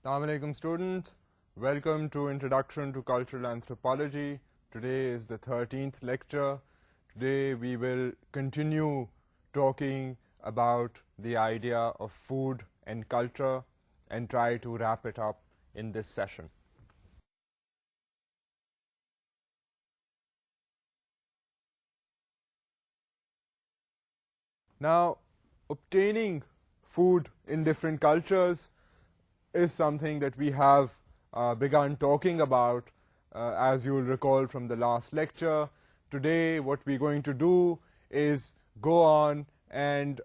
Assalamu alaikum students, welcome to Introduction to Cultural Anthropology. Today is the 13th lecture. Today we will continue talking about the idea of food and culture and try to wrap it up in this session. Now, obtaining food in different cultures is something that we have begun talking about, as you'll recall from the last lecture. Today, what we're going to do is go on and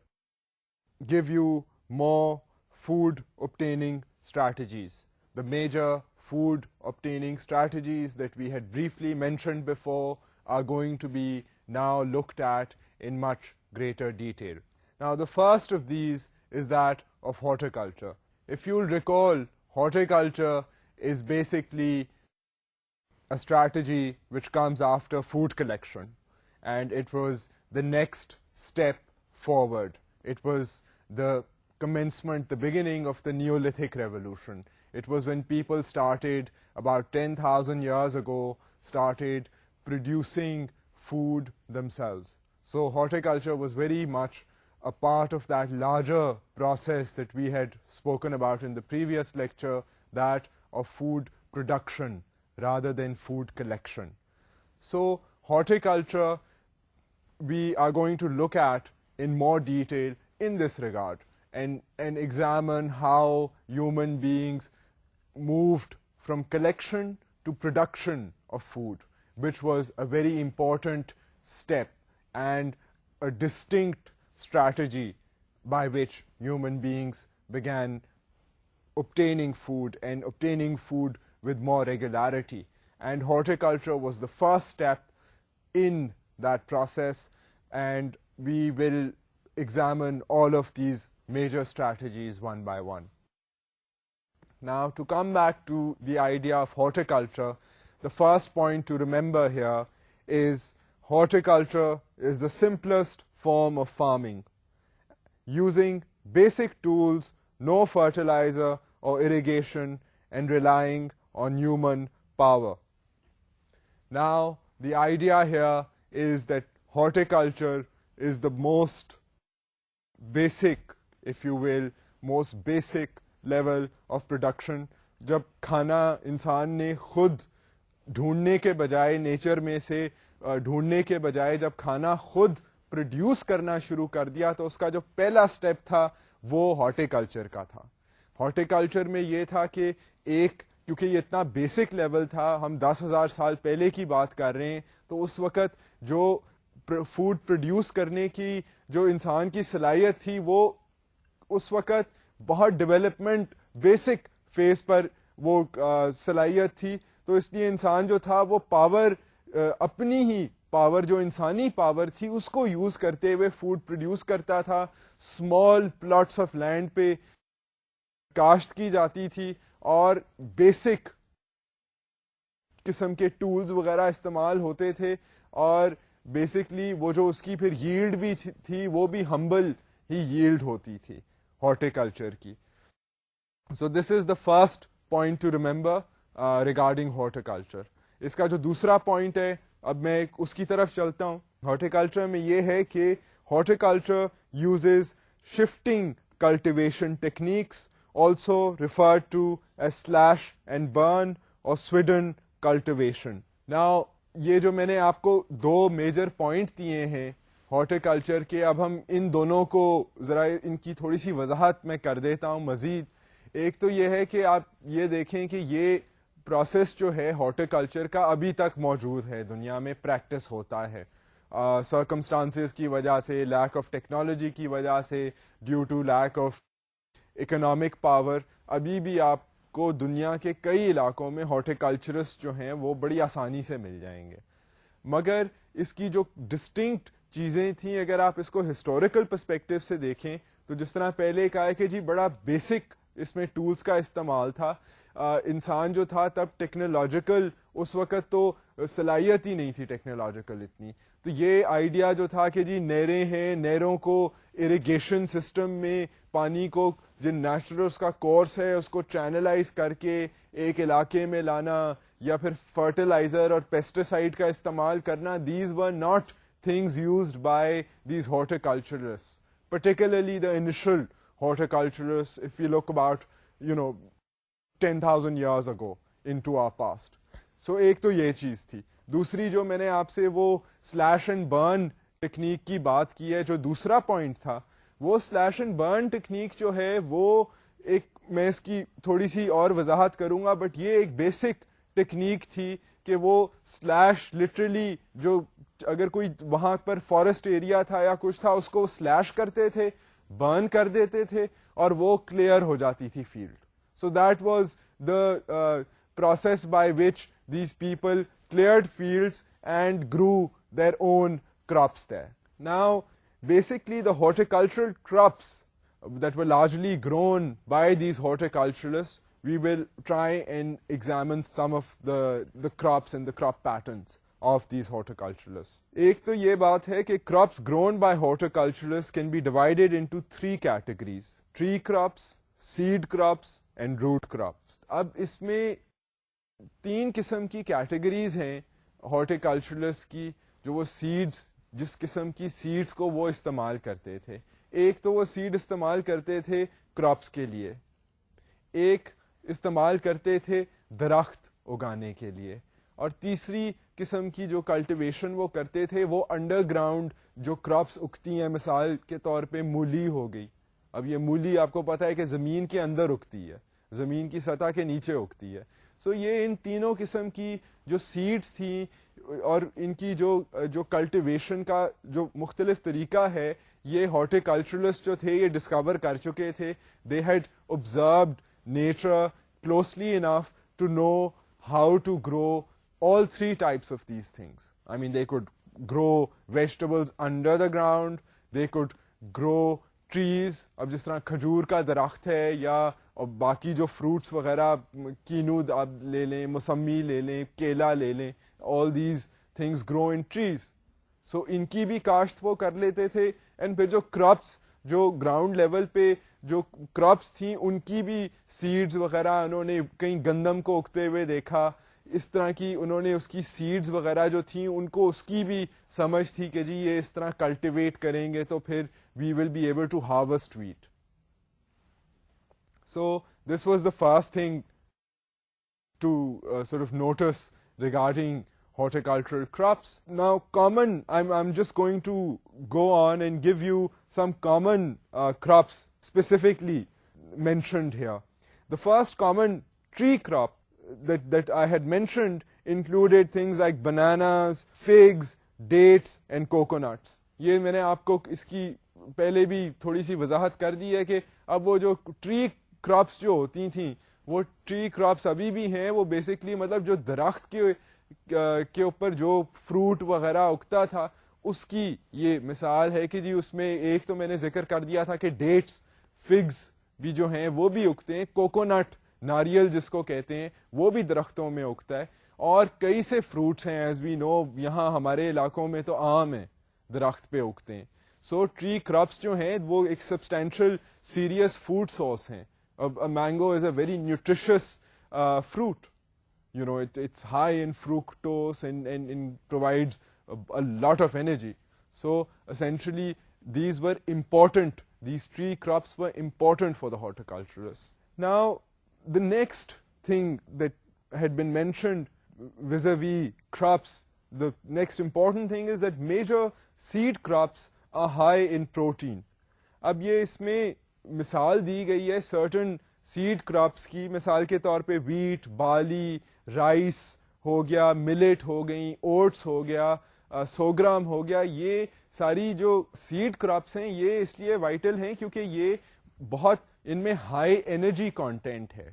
give you more food obtaining strategies. The major food obtaining strategies that we had briefly mentioned before are going to be now looked at in much greater detail. Now, the first of these is that of horticulture. If you'll recall, horticulture is basically a strategy which comes after food collection, and it was the next step forward. It was the commencement, the beginning of the Neolithic Revolution. It was when people started, about 10,000 years ago, started producing food themselves. So horticulture was very much a part of that larger process that we had spoken about in the previous lecture, that of food production rather than food collection. So horticulture we are going to look at in more detail in this regard and examine how human beings moved from collection to production of food, which was a very important step and a distinct strategy by which human beings began obtaining food and obtaining food with more regularity. And horticulture was the first step in that process, and we will examine all of these major strategies one by one. Now, to come back to the idea of horticulture, the first point to remember here is horticulture is the simplest form of farming, using basic tools, no fertilizer or irrigation, and relying on human power. Now, the idea here is that horticulture is the most basic, if you will, most basic level of production. جب کھانا انسان نے خود ڈھونڈنے کے بجائے nature میں سے ڈھونڈنے کے بجائے جب کھانا خود پروڈیوس کرنا شروع کر دیا تو اس کا جو پہلا سٹیپ تھا وہ ہارٹیکلچر کا تھا. ہارٹیکلچر میں یہ تھا کہ کیونکہ یہ اتنا بیسک لیول تھا, ہم 10,000 سال پہلے کی بات کر رہے ہیں, تو اس وقت جو فوڈ پروڈیوس کرنے کی جو انسان کی صلاحیت تھی وہ اس وقت بہت ڈیولپمنٹ بیسک فیز پر وہ صلاحیت تھی. تو اس لیے انسان جو تھا وہ پاور, اپنی ہی پاور, جو انسانی پاور تھی اس کو یوز کرتے ہوئے فوڈ پروڈیوس کرتا تھا. اسمال پلاٹس آف لینڈ پہ کاشت کی جاتی تھی اور بیسک قسم کے ٹولز وغیرہ استعمال ہوتے تھے, اور بیسکلی وہ جو اس کی پھر ییلڈ بھی تھی وہ بھی ہمبل ہی ییلڈ ہوتی تھی ہارٹیکلچر کی. So this is the first point to remember regarding horticulture. اس کا جو دوسرا پوائنٹ ہے, اب میں اس کی طرف چلتا ہوں. ہارٹیکلچر میں یہ ہے کہ horticulture uses shifting cultivation techniques, also referred to as slash and burn اور سویڈن کلٹیویشن. ناؤ یہ جو میں نے آپ کو دو میجر پوائنٹ دیے ہیں ہارٹیکلچر کے, اب ہم ان دونوں کو ذرا ان کی تھوڑی سی وضاحت میں کر دیتا ہوں مزید. ایک تو یہ ہے کہ آپ یہ دیکھیں کہ یہ پروسیس جو ہے ہارٹیکلچر کا ابھی تک موجود ہے دنیا میں, پریکٹس ہوتا ہے سرکمسٹانسز کی وجہ سے, لیک آف ٹیکنالوجی کی وجہ سے, due to lack of economic power. ابھی بھی آپ کو دنیا کے کئی علاقوں میں ہارٹیکلچرسٹ جو ہیں وہ بڑی آسانی سے مل جائیں گے. مگر اس کی جو ڈسٹنکٹ چیزیں تھیں, اگر آپ اس کو ہسٹوریکل پرسپیکٹو سے دیکھیں تو جس طرح پہلے کہا ہے کہ جی بڑا بیسک اس میں ٹولز کا استعمال تھا. انسان جو تھا تب ٹیکنالوجیکل اس وقت تو صلاحیت ہی نہیں تھی ٹیکنالوجیکل اتنی, تو یہ آئیڈیا جو تھا کہ جی نہریں ہیں, نہروں کو اریگیشن سسٹم میں پانی کو جن نیچرلس کا کورس ہے اس کو چینلائز کر کے ایک علاقے میں لانا یا پھر فرٹیلائزر اور پیسٹیسائڈ کا استعمال کرنا, these were not things used by these horticulturists, particularly the initial horticulturists, if you look about, 10,000 years ago into our past. So ایک تو یہ چیز تھی. دوسری جو میں نے آپ سے وہ سلیش اینڈ برن ٹیکنیک کی بات کی ہے, جو دوسرا پوائنٹ تھا, وہ سلیش اینڈ برن ٹیکنیک جو ہے وہ ایک, میں اس کی تھوڑی سی اور وضاحت کروں گا, بٹ یہ ایک بیسک ٹیکنیک تھی کہ وہ سلیش لٹرلی جو اگر کوئی وہاں پر فارسٹ ایریا تھا یا کچھ تھا اس کو سلیش کرتے تھے, برن کر دیتے تھے اور وہ کلیئر ہو جاتی تھی field. So that was the process by which these people cleared fields and grow their own crops there. Now, basically the horticultural crops that were largely grown by these horticulturalists, we will try and examine some of the crops and the crop patterns of these horticulturalists. ایک تو یہ بات ہے کہ crops grown by horticulturalists can be divided into 3 categories: tree crops, seed crops and root crops. اب اس میں 3 قسم کی کیٹیگریز ہیں ہارٹیکلچرلسٹ کی, جو وہ سیڈز, جس قسم کی سیڈز کو وہ استعمال کرتے تھے. ایک تو وہ سیڈ استعمال کرتے تھے کراپس کے لیے, ایک استعمال کرتے تھے درخت اگانے کے لیے, اور تیسری قسم کی جو کلٹیویشن وہ کرتے تھے وہ انڈر گراؤنڈ جو کراپس اگتی ہیں, مثال کے طور پہ مولی ہو گئی. اب یہ مولی آپ کو پتا ہے کہ زمین کے اندر اگتی ہے, زمین کی سطح کے نیچے اگتی ہے. سو یہ ان تینوں قسم کی جو سیڈز تھیں اور ان کی جو کلٹیویشن کا جو مختلف طریقہ ہے, یہ ہارٹیکلچرلسٹ جو تھے یہ ڈسکور کر چکے تھے. They head observed nature closely enough to know how to grow all 3 types of these things. I mean, they could grow vegetables under the ground, they could grow trees. اب جس طرح کھجور کا درخت ہے یا باقی جو فروٹس وغیرہ, کینو آپ لے لیں, موسمی لے لیں, کیلا لے لیں, all these things grow in trees. So ان کی بھی کاشت وہ کر لیتے تھے. اینڈ پھر جو کراپس, جو گراؤنڈ لیول پہ جو کراپس تھیں, ان کی بھی سیڈز وغیرہ انہوں نے کہیں گندم کو اگتے ہوئے دیکھا, اس طرح کی انہوں نے اس کی سیڈز وغیرہ جو تھیں ان کو اس کی بھی سمجھ تھی کہ جی یہ اس طرح کلٹیویٹ کریں گے تو پھر we will be able to harvest wheat. So this was the first thing to sort of notice regarding horticultural crops. Now common, I'm just going to go on and give you some common crops specifically mentioned here. The first common tree crop that I had mentioned included things like bananas, figs, dates and coconuts. یہ میں نے آپ کو اس کی پہلے بھی تھوڑی سی وضاحت کر دی ہے کہ اب وہ جو ٹری کراپس جو ہوتی تھیں وہ ٹری کراپس ابھی بھی ہیں. وہ بیسکلی مطلب جو درخت کے اوپر جو فروٹ وغیرہ اگتا تھا اس کی یہ مثال ہے کہ جی اس میں ایک تو میں نے ذکر کر دیا تھا کہ ڈیٹس, فگز بھی جو ہیں وہ بھی اگتے ہیں, کوکونٹ ناریل جس کو کہتے ہیں وہ بھی درختوں میں اگتا ہے, اور کئی سے فروٹس ہیں ایز وی نو, یہاں ہمارے علاقوں میں تو آم ہیں درخت پہ اگتے ہیں. سو ٹری کراپس جو ہیں وہ ایک سبسٹینشیل سیریس فوڈ سورس ہیں. Mango is a very nutritious fruit. You know, it's high in fructose and provides a lot of energy. So essentially these were important, these tree crops were important for the horticulturists. Now the next thing that had been mentioned vis-a-vis crops, the next important thing is that major seed crops are high in protein. اب یہ اس میں مثال دی گئی ہے certain sad crops کی, مثال کے طور پہ ویٹ, بارلی, رائس ہو گیا, ملٹ ہو گئیں, اوٹس ہو گیا, سوگرام ہو گیا. یہ ساری جو سیڈ کراپس ہیں یہ اس لیے وائٹل ہیں کیونکہ یہ بہت ان میں ہائی انرجی کانٹینٹ ہے.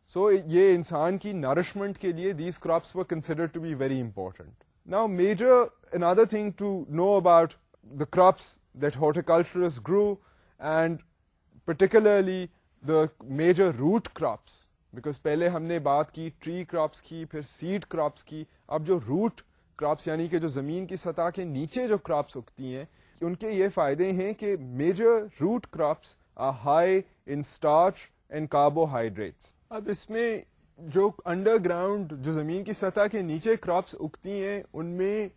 سو یہ انسان کی نرشمنٹ کے لیے these crops were considered to be very important. Now major another thing to know about the crops that horticulturists grew, and particularly the major root crops, because پہلے ہم نے بات کی ٹری کراپس کی, پھر سیڈ کراپس کی. اب جو روٹ کراپس یعنی کہ جو زمین کی سطح کے نیچے جو کراپس اگتی ہیں ان کے یہ فائدے ہیں کہ major root crops high in starch and carbohydrates. اب اس میں جو انڈر گراؤنڈ جو زمین کی سطح کے نیچے کراپس اگتی ہیں ان میں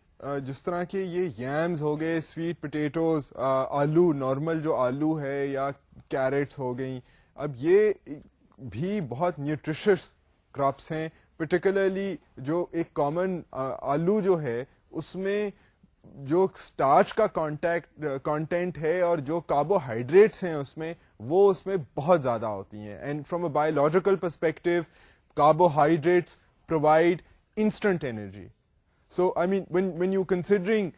جس طرح کے یہ یامز ہو گئے, سویٹ پوٹیٹوز, آلو, نارمل جو آلو ہے, یا کیرٹس ہو گئیں, اب یہ بھی بہت نیوٹریشس کراپس ہیں. پرٹیکولرلی جو ایک کامن آلو جو ہے اس میں جو سٹارچ کا کانٹینٹ ہے اور جو کاربوہائیڈریٹس ہیں اس میں وہ اس میں بہت زیادہ ہوتی ہیں. And from a biological perspective carbohydrates provide instant energy. So I mean when you considering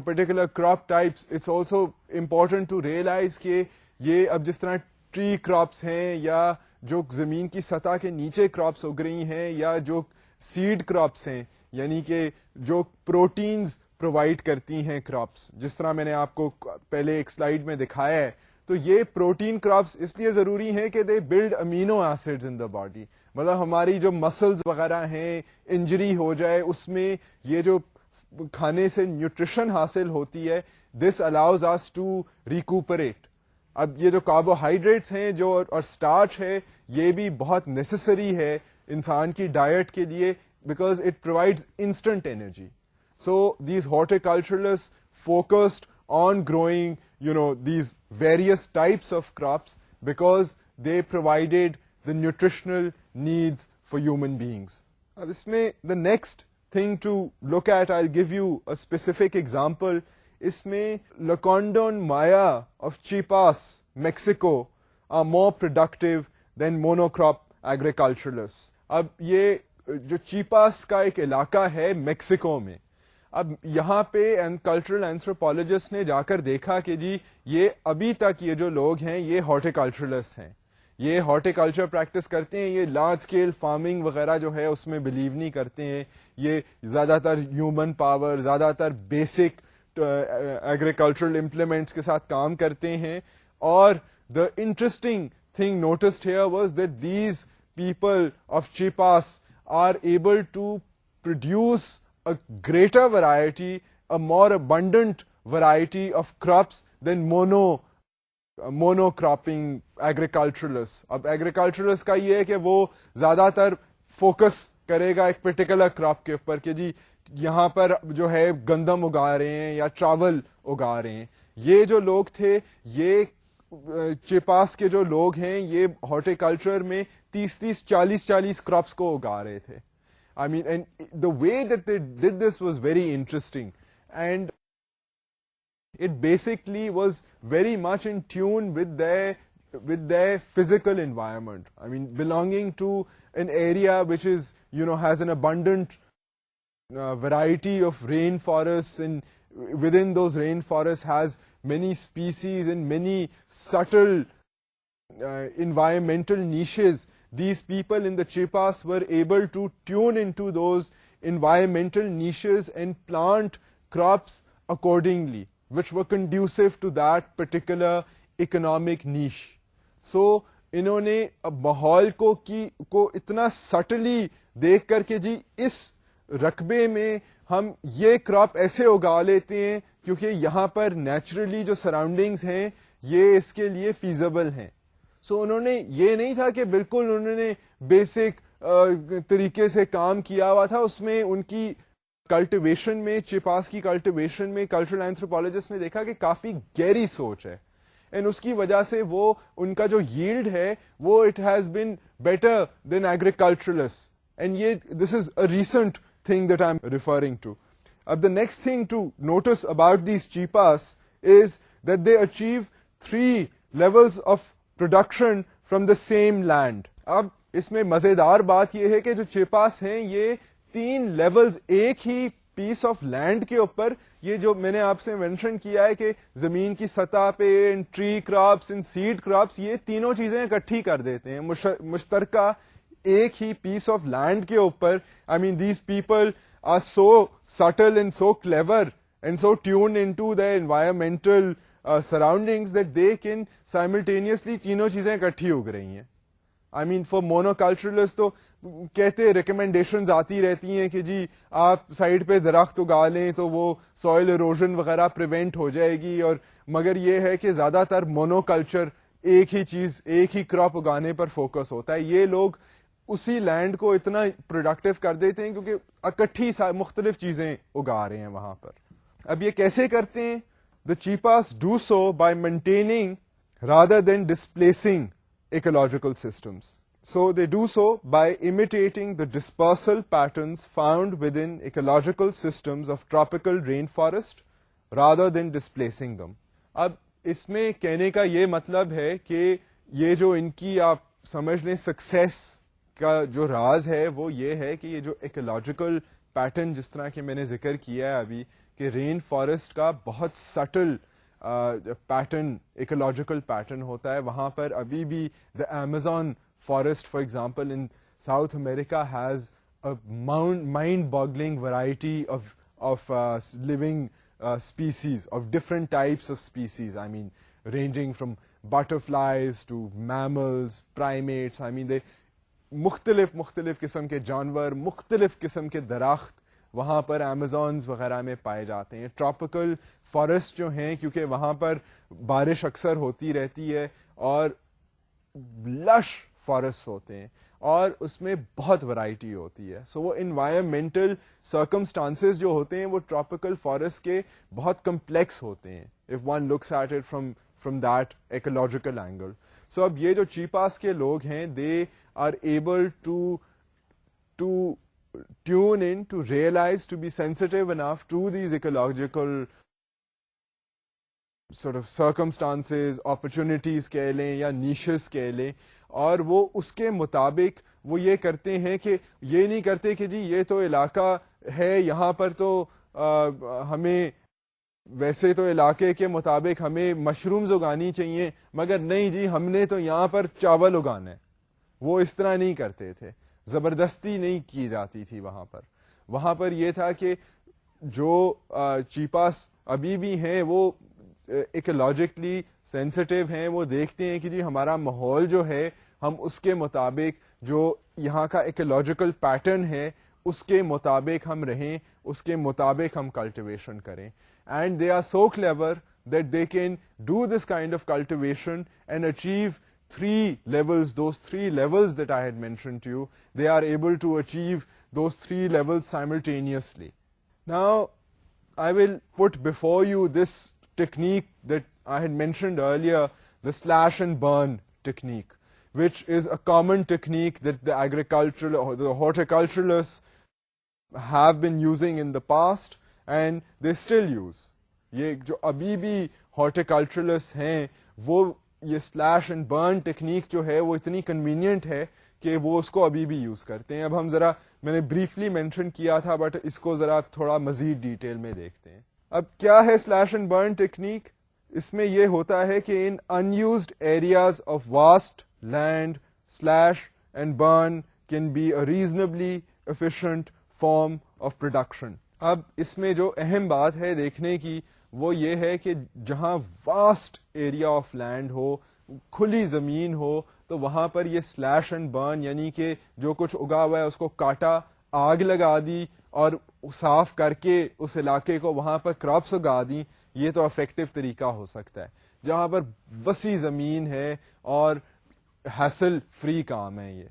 particular crop types, it's also important to realize کہ یہ اب جس طرح ٹری کراپس ہیں یا جو زمین کی سطح کے نیچے کراپس اگ رہی ہیں یا جو سیڈ کراپس ہیں, یعنی کہ جو پروٹینز پرووائڈ کرتی ہیں کراپس, جس طرح میں نے آپ کو پہلے ایک سلائیڈ میں دکھایا ہے, تو یہ پروٹین کراپس اس لیے ضروری ہیں کہ دے blood amino acids in the body. مطلب ہماری جو مسلز وغیرہ ہیں, انجری ہو جائے اس میں یہ جو کھانے سے نیوٹریشن حاصل ہوتی ہے, دس الاؤز اس ٹو ریکوپریٹ. اب یہ جو کاربوہائیڈریٹس ہیں جو اور سٹارچ ہے یہ بھی بہت نیسسری ہے انسان کی ڈائٹ کے لیے, because it provides instant energy. So these horticulturalist focused on growing these various types of crops because they provided the nutritional needs for human beings. This may the next thing to look at, I'll give you a specific example. Isme Lacandon Maya of Chiapas, Mexico are more productive than monocrop agriculturalists. اب یہ جو چیپاس کا ایک علاقہ ہے Mexico میں, اب یہاں پہ کلچرل اینتھروپولوجسٹ نے جا کر دیکھا کہ جی یہ ابھی تک یہ جو لوگ ہیں یہ ہارٹیکلچرلسٹ ہیں, یہ ہارٹیکلچر پریکٹس کرتے ہیں, یہ لارج اسکیل فارمنگ وغیرہ جو ہے اس میں بلیو نہیں کرتے ہیں, یہ زیادہ تر ہیومن پاور, زیادہ تر بیسک ایگریکلچرل امپلیمنٹس کے ساتھ کام کرتے ہیں. اور the interesting thing noticed here was that these people of Chiapas are able to produce a greater variety, a more abundant variety of crops than monocropping agriculturalists. اب agriculturalists کا یہ ہے کہ وہ زیادہ تر فوکس کرے گا ایک پرٹیکولر کراپ کے اوپر کہ جی یہاں پر جو ہے گندم اگا رہے ہیں یا چاول اگا رہے ہیں. یہ جو لوگ تھے, یہ چیپاس کے جو لوگ ہیں, یہ ہارٹیکلچر میں 30-40 کراپس کو اگا رہے تھے. I mean, and the way that they did this was very interesting, and it basically was very much in tune with their physical environment. I mean, belonging to an area which is, has an abundant variety of rainforests, and within those rainforests has many species and many subtle environmental niches. These people in the Chiapas were able to tune into those environmental niches and plant crops accordingly, which were conducive to that particular economic niche. So, انہوں نے ماحول کو اتنا سٹلی دیکھ کر کے جی اس رقبے میں ہم یہ کراپ ایسے اگا لیتے ہیں کیونکہ یہاں پر نیچرلی جو سراؤنڈنگز ہیں یہ اس کے لیے فیزیبل ہیں. سو انہوں نے یہ نہیں تھا کہ بالکل انہوں نے بیسک طریقے سے کام کیا ہوا تھا, اس میں ان کی کلٹیویشن میں, چیپاس کی کلٹیویشن میں کلچرل اینتھروپولوجسٹ نے دیکھا کہ کافی گہری سوچ ہے, اینڈ اس کی وجہ سے وہ ان کا جو ییلڈ ہے وہ it has been better than agriculturalist. And یہ this is a recent thing that I am referring to. اب the next thing to notice about these Chiapas is that they achieve 3 levels of production from the same land. اب اس میں مزیدار بات یہ ہے کہ جو چیپاس ہیں یہ 3 لیولز ایک ہی پیس آف لینڈ کے اوپر, یہ جو میں نے آپ سے مینشن کیا ہے کہ زمین کی سطح پہ ان ٹری کراپس, ان سیڈ کراپس, یہ تینوں چیزیں اکٹھی کر دیتے ہیں مشترکہ ایک ہی پیس آف لینڈ کے اوپر. I mean these people are so still and so clever and so tune in to the environmental surroundings that they can simultaneously تینوں چیزیں اکٹھی اگ رہی ہیں. I mean for monoculturalists تو کہتے ریکمنڈیشنز آتی رہتی ہیں کہ جی آپ سائڈ پہ درخت اگا لیں تو وہ سوئل ایروژن وغیرہ پریونٹ ہو جائے گی, اور مگر یہ ہے کہ زیادہ تر مونو کلچر ایک ہی چیز, ایک ہی کراپ اگانے پر فوکس ہوتا ہے. یہ لوگ اسی لینڈ کو اتنا پروڈکٹیو کر دیتے ہیں کیونکہ اکٹھی مختلف چیزیں اگا رہے ہیں وہاں پر. اب یہ کیسے کرتے ہیں؟ The Chipas do so by maintaining rather than displacing ecological systems. So they do so by imitating the dispersal patterns found within ecological systems of tropical rainforest rather than displacing them. اب اس میں کہنے کا یہ مطلب ہے کہ یہ جو ان کی آپ سمجھ لیں سکسیس کا جو راز ہے وہ یہ ہے کہ یہ جو ایکولوجیکل پیٹرن جس طرح کہ میں نے ذکر کیا ہے ابھی کہ رین فارسٹ کا بہت سٹل پیٹرن ایکولوجیکل پیٹرن ہوتا ہے. وہاں پر ابھی بھی the Amazon forest for example in South America has mind boggling variety of living species, of different types of species. I mean, ranging from butterflies to mammals, primates. I mean, مختلف قسم کے جانور, مختلف قسم کے درخت وہاں پر ایمیزونز وغیرہ میں پائے جاتے ہیں. ٹراپیکل فارسٹ جو ہیں کیونکہ وہاں پر بارش اکثر ہوتی رہتی ہے اور لش فارسٹ ہوتے ہیں اور اس میں بہت ورائٹی ہوتی ہے. سو وہ انوائرمنٹل سرکمسٹانسز جو ہوتے ہیں وہ ٹراپیکل فارسٹ کے بہت کمپلیکس ہوتے ہیں if one looks at it from that ecological angle. So اب یہ جو چیپاس کے لوگ ہیں they are able to tune in, to realize, to be sensitive enough to these ecological sort of circumstances, opportunities کہہ لیں یا niches کہہ لیں, اور وہ اس کے مطابق وہ یہ کرتے ہیں کہ یہ نہیں کرتے کہ جی یہ تو علاقہ ہے یہاں پر تو ہمیں ویسے تو علاقے کے مطابق ہمیں مشرومز اگانی چاہیے مگر نہیں جی ہم نے تو یہاں پر چاول اگانا ہے. وہ اس طرح نہیں کرتے تھے, زبردستی نہیں کی جاتی تھی وہاں پر یہ تھا کہ جو چیپاس ابھی بھی ہیں وہ ایکولوجیکلی سینسٹیو ہیں, وہ دیکھتے ہیں کہ جی ہمارا ماحول جو ہے ہم اس کے مطابق جو یہاں کا ایکولوجیکل پیٹرن ہے اس کے مطابق ہم رہیں, اس کے مطابق ہم کلٹیویشن کریں. And they are so clever that they can do this kind of cultivation and achieve three levels, those three levels that I had mentioned to you, they are able to achieve those three levels simultaneously. Now, I will put before you this technique that I had mentioned earlier, the slash and burn technique, which is a common technique that the agricultural or the horticulturalists have been using in the past and they still use. یہ جو ابھی بھی horticulturalists ہیں وہ یہ slash and burn technique جو ہے وہ اتنی کنوینئنٹ ہے کہ وہ اس کو ابھی بھی یوز کرتے ہیں. اب ہم ذرا میں نے بریفلی مینشن کیا تھا بٹ اس کو ذرا تھوڑا مزید ڈیٹیل میں دیکھتے ہیں. اب کیا ہے سلیش اینڈ برن ٹیکنیک؟ اس میں یہ ہوتا ہے کہ ان unused areas of waste land slash and burn can be a reasonably efficient form of production. اب اس میں جو اہم بات ہے دیکھنے کی وہ یہ ہے کہ جہاں واسٹ ایریا آف لینڈ ہو, کھلی زمین ہو, تو وہاں پر یہ سلیش اینڈ برن یعنی کہ جو کچھ اگا ہوا ہے اس کو کاٹا, آگ لگا دی اور صاف کر کے اس علاقے کو وہاں پر کراپس اگا دی, یہ تو افیکٹو طریقہ ہو سکتا ہے. جہاں پر وسیع زمین ہے اور ہیسل فری کام ہے, یہ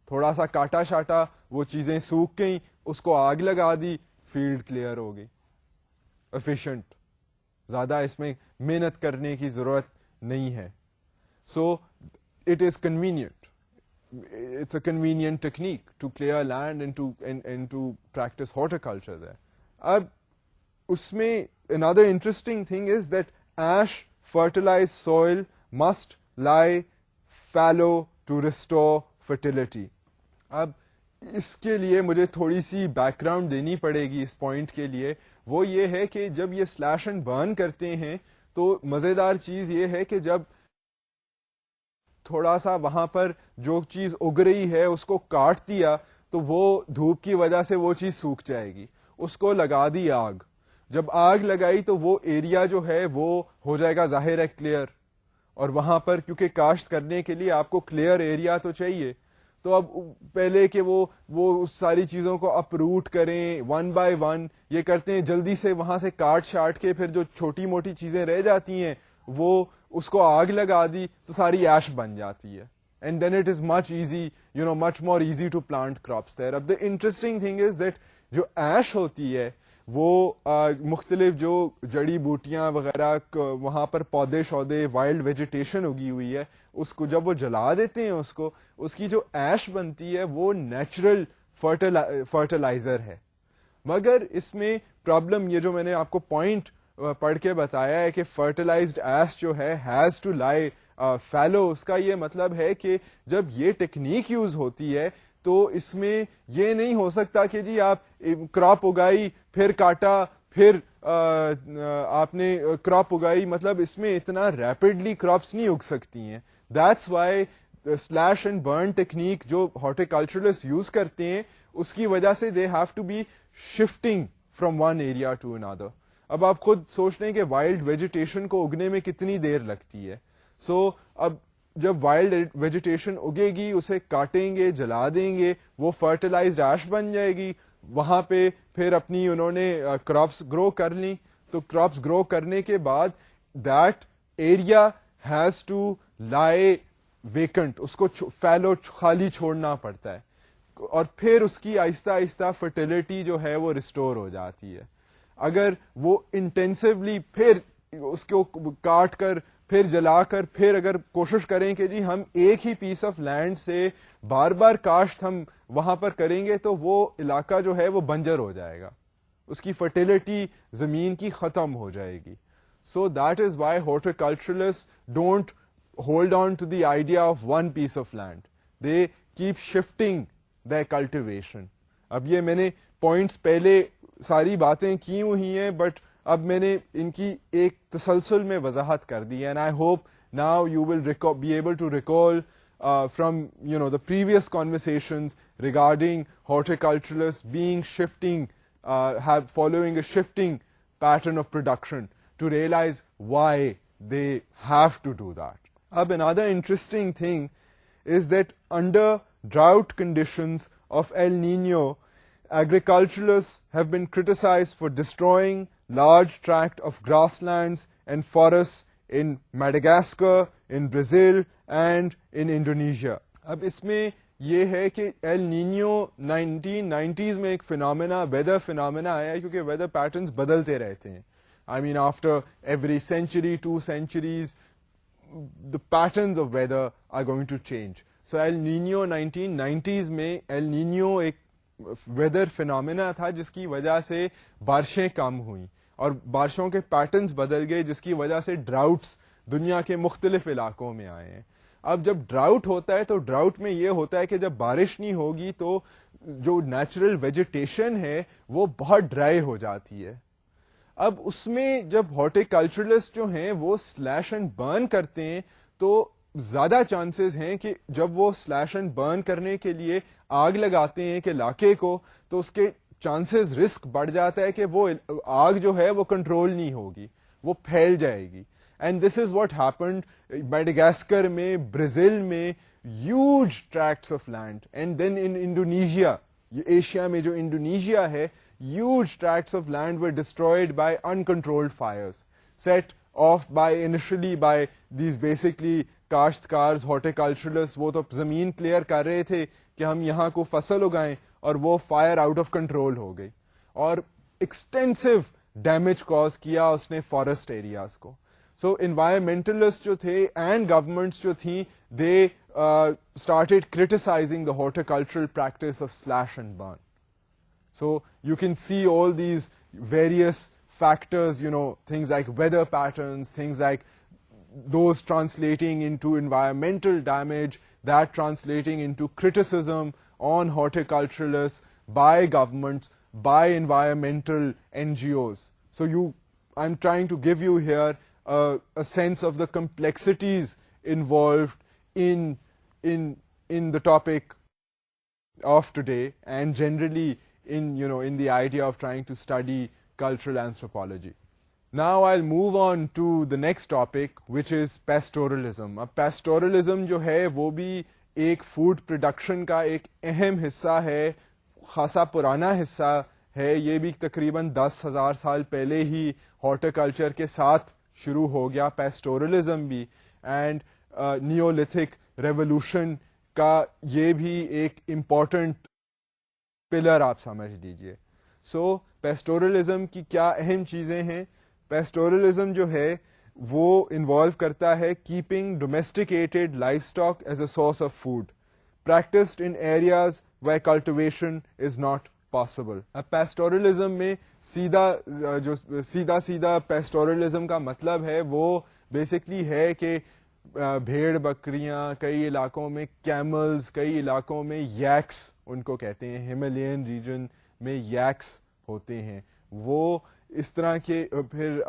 تھوڑا سا کاٹا شاٹا, وہ چیزیں سوکھ گئیں, اس کو آگ لگا دی, فیلڈ کلیئر ہو گئی, ایفیشینٹ, زیادہ اس میں محنت کرنے کی ضرورت نہیں ہے. So it is convenient, it's a convenient technique to clear land and to practice horticulture there. اب اس میں another interesting thing is that ash fertilized soil must lie fallow to restore fertility. اب اس کے لیے مجھے تھوڑی سی بیک گراؤنڈ دینی پڑے گی اس پوائنٹ کے لیے. وہ یہ ہے کہ جب یہ سلیش اینڈ برن کرتے ہیں تو مزیدار چیز یہ ہے کہ جب تھوڑا سا وہاں پر جو چیز اگ رہی ہے اس کو کاٹ دیا تو وہ دھوپ کی وجہ سے وہ چیز سوکھ جائے گی, اس کو لگا دی آگ. جب آگ لگائی تو وہ ایریا جو ہے وہ ہو جائے گا ظاہر ہے کلیئر, اور وہاں پر کیونکہ کاشت کرنے کے لیے آپ کو کلیئر ایریا تو چاہیے, تو اب پہلے کہ وہ اس ساری چیزوں کو اپروٹ کریں ون بائی ون, یہ کرتے ہیں جلدی سے وہاں سے کاٹ شاٹ کے پھر جو چھوٹی موٹی چیزیں رہ جاتی ہیں وہ اس کو آگ لگا دی تو ساری ایش بن جاتی ہے. And then it is much easy, much more easy to plant crops there. اب the interesting thing is that جو ایش ہوتی ہے وہ مختلف جو جڑی بوٹیاں وغیرہ وہاں پر پودے شودے وائلڈ ویجیٹیشن اگی ہوئی ہے, اس کو جب وہ جلا دیتے ہیں اس کی جو ایش بنتی ہے وہ نیچرل فرٹیلائزر ہے. مگر اس میں پرابلم یہ جو میں نے آپ کو پوائنٹ پڑھ کے بتایا ہے کہ فرٹیلائزڈ ایش جو ہے ہیز ٹو لائی فیلو, اس کا یہ مطلب ہے کہ جب یہ ٹیکنیک یوز ہوتی ہے تو اس میں یہ نہیں ہو سکتا کہ جی آپ کراپ اگائی پھر کاٹا پھر آپ نے کراپ اگائی, مطلب اس میں اتنا ریپڈلی کراپس نہیں اگ سکتی ہیں. That's why slash and burn technique جو ہارٹیکلچرلسٹ یوز کرتے ہیں اس کی وجہ سے they have to be shifting from one area to another. اب آپ خود سوچ لیں کہ وائلڈ ویجیٹیشن کو اگنے میں کتنی دیر لگتی ہے. سو اب جب وائلڈ ویجیٹیشن اگے گی اسے کاٹیں گے جلا دیں گے وہ فرٹیلائزڈ ایش بن جائے گی, وہاں پہ پھر اپنی انہوں نے کراپس گرو کر لی, تو کراپس گرو کرنے کے بعد that area has to lie vacant, اس کو فیلو خالی چھوڑنا پڑتا ہے اور پھر اس کی آہستہ آہستہ فرٹیلٹی جو ہے وہ ریسٹور ہو جاتی ہے. اگر وہ انٹینسولی پھر اس کو کاٹ کر پھر جلا کر پھر اگر کوشش کریں کہ جی ہم ایک ہی پیس آف لینڈ سے بار بار کاشت ہم وہاں پر کریں گے تو وہ علاقہ جو ہے وہ بنجر ہو جائے گا, اس کی فرٹیلٹی زمین کی ختم ہو جائے گی. So that is why horticulturalist don't hold on to the idea of one piece of land, they keep shifting the cultivation. اب یہ میں نے پوائنٹس پہلے ساری باتیں کی ہوئی ہیں بٹ اب میں نے ان کی ایک تسلسل میں وضاحت کر دی ہے, and I hope now you will be able to recall from the previous conversations regarding horticulturalists being shifting, following a shifting pattern of production to realize why they have to do that. Another interesting thing is that under drought conditions of El Nino, agriculturalists have been criticized for destroying large tracts of grasslands and forests in Madagascar, in Brazil and in Indonesia. اب اس میں یہ ہے کہ L نینیو 1990s میں ایک phenomena weather phenomena آیا ہے کیونکہ ویدر پیٹرنز بدلتے رہتے ہیں. I mean after every century 2 centuries the patterns of weather are going to change. So El Nino 1990s میں El Nino ایک ویدر فینومینا تھا جس کی وجہ سے بارشیں کم ہوئیں اور بارشوں کے پیٹرنز بدل گئے جس کی وجہ سے ڈراؤٹس دنیا کے مختلف علاقوں میں آئے ہیں. اب جب ڈراؤٹ ہوتا ہے تو ڈراؤٹ میں یہ ہوتا ہے کہ جب بارش نہیں ہوگی تو جو نیچرل ویجیٹیشن ہے وہ بہت ڈرائی ہو جاتی ہے. اب اس میں جب ہارٹیکلچرلسٹ جو ہیں وہ سلیش اینڈ برن کرتے ہیں تو زیادہ چانسز ہیں کہ جب وہ سلیش اینڈ برن کرنے کے لیے آگ لگاتے ہیں کہ علاقے کو تو اس کے چانسز رسک بڑھ جاتا ہے کہ وہ آگ جو ہے وہ کنٹرول نہیں ہوگی, وہ پھیل جائے گی. And this is what happened Madagascar میں, برازیل میں, huge tracts of land, and then in Indonesia, Asia میں جو انڈونیشیا ہے, huge tracts of land were destroyed by uncontrolled fires set off by initially by these basically کاشتکارز ہارٹیکلچرلسٹ. وہ تو زمین clear کر رہے تھے کہ ہم یہاں کو فصل اگائیں اور وہ فائر آؤٹ آف کنٹرول ہو گئی اور ایکسٹینسو ڈیمیج کاز کیا اس نے فارسٹ ایریاز کو. سو انوائرمنٹلسٹ جو تھے اینڈ گورمنٹس جو تھیں they started criticizing the horticultural practice of slash and burn. So you can see all these various factors, things like weather patterns, things like those translating into environmental damage, that translating into criticism on horticulturalists by governments, by environmental NGOs. So I'm trying to give you here a sense of the complexities involved in the topic of today and generally in the idea of trying to study cultural anthropology. Now I'll move on to the next topic, which is pastoralism. اب pastoralism جو ہے وہ بھی ایک food production کا ایک اہم حصہ ہے, خاصا پرانا حصہ ہے. یہ بھی تقریباً 10,000 سال پہلے ہی ہارٹیکلچر کے ساتھ شروع ہو گیا پیسٹورلزم بھی, اینڈ نیولتھک ریولوشن کا یہ بھی ایک امپورٹنٹ پلر آپ سمجھ لیجئے. سو پیسٹورلزم کی کیا اہم چیزیں ہیں؟ پیسٹورلزم جو ہے وہ انوالو کرتا ہے keeping domesticated livestock as a source of food practiced in areas where cultivation is not possible. اب پیسٹورلزم میں سیدھا پیسٹورلزم کا مطلب ہے وہ بیسکلی ہے کہ بھیڑ بکریاں, کئی علاقوں میں کیملز, کئی علاقوں میں ییکس ان کو کہتے ہیں, ہمالین ریجن میں ییکس ہوتے ہیں, وہ اس طرح کے. پھر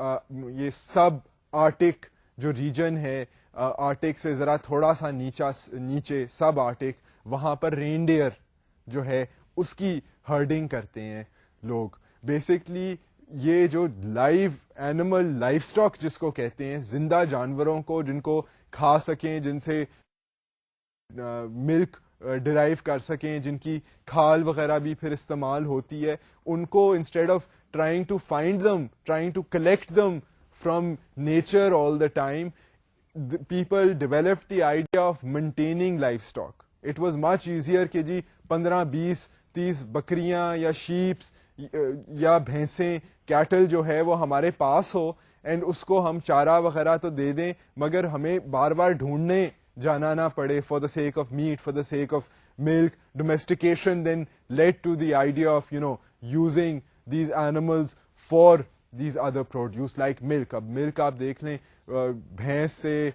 یہ سب آرٹک جو ریجن ہے, آرٹک سے ذرا تھوڑا سا نیچے سب آرٹک, وہاں پر رینڈیئر جو ہے اس کی ہرڈنگ کرتے ہیں لوگ. بیسکلی یہ جو لائیو اینیمل لائف اسٹاک جس کو کہتے ہیں, زندہ جانوروں کو جن کو کھا سکیں, جن سے ملک ڈرائیو کر سکیں, جن کی کھال وغیرہ بھی پھر استعمال ہوتی ہے, ان کو instead of trying to find them, trying to collect them from nature all the time, people developed the idea of maintaining livestock. It was much easier کہ جی 15, 20, 30 بکریاں یا شیپس یا بھینسیں, کیٹل جو ہے وہ ہمارے پاس ہو, اینڈ اس کو ہم چارہ وغیرہ تو دے دیں, مگر ہمیں بار بار ڈھونڈنے جانا نہ پڑے for the sake of meat, for the sake of milk. Domestication then lead to the idea of using these animals for these other produce like milk. اب ملک آپ دیکھ لیں, بھینس سے,